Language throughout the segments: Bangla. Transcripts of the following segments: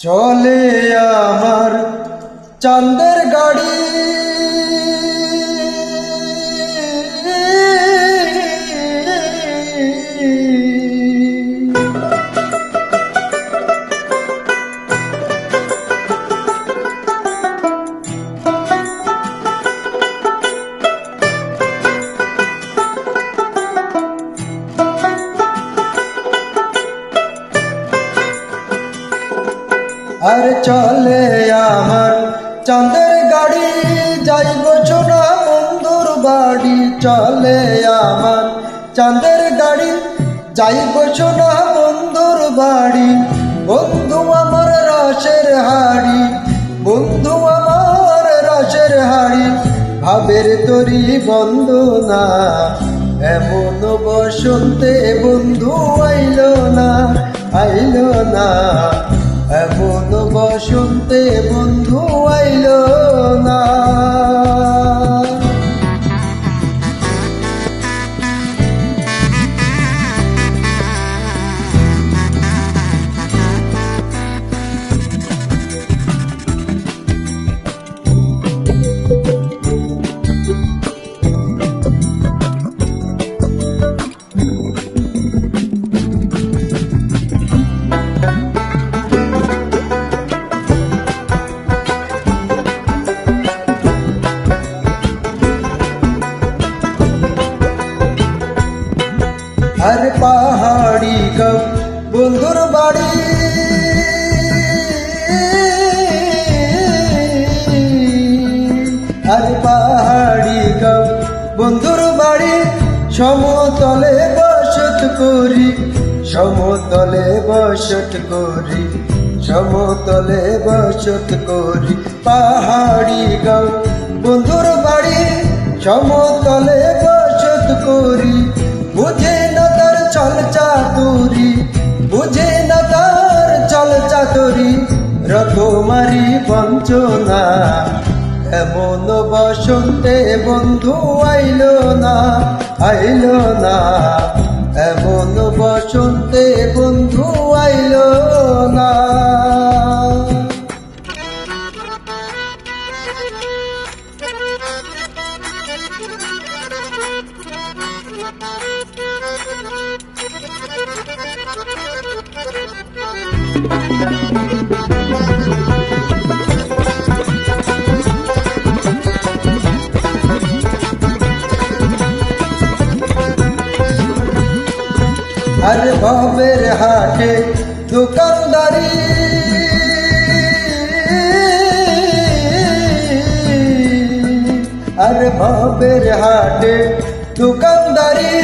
চলে আমার চাঁদের গাড়ি, আর চলে আমার চাঁদের গাড়ি, যাইব সোনা বন্ধুর বাড়ি। চলে আমার চাঁদের গাড়ি, যাইব সোনা বন্ধুর বাড়ি। বন্ধু আমার রসের হাড়ি, বন্ধু আমার রসের হাড়ি। ভাবের তরি বন্ধু না, এমন বসন্তে বন্ধু আইলো না, আইলো না। এমন বসন্তে বন্ধু আইলো না। আর পাহাড়ি গাঁও বন্ধুর বাড়ি, আর পাহাড়ি গাঁও বন্ধুর বাড়ি। সমতলে বসত করি, সমতলে বসত করি, সমতলে বসত করি। পাহাড়ি গাঁও বন্ধুর বাড়ি, সমতলে বসত করি। বুঝে না তার চল চাতুরি, বুঝে না তার চল চাতুরি। রকমারি বঞ্চনা, এমন বসন্তে বন্ধু আইলো না, আইলো না। এমন বসন্তে বন্ধু আইলো না। আর ভবের হাটে দোকানদারি, আর ভবের হাটে দোকানদারি।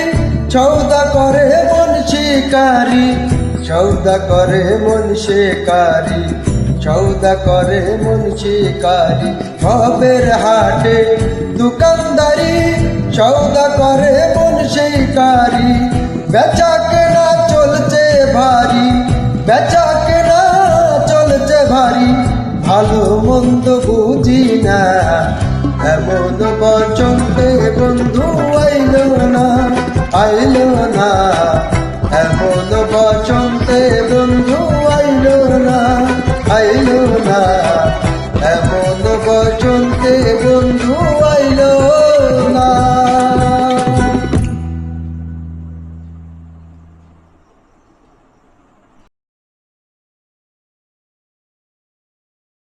সৌদা করে মন শিকারি, সৌদা করে মন শিকারি, সৌদা করে মন শিকারি। ভবের হাটে দোকানদারি, সৌদা করে মন শিকারি। বেচা কেনা চলছে ভারী, বেচা কেনা চলছে ভারী। ভালো মন্দ বুঝি না, এমন বসন্তে বন্ধু আইলো না, আইলো না। এমন বসন্তে বন্ধু আইলো না, আইলো না। এমন বসন্তে বন্ধু আইলো না।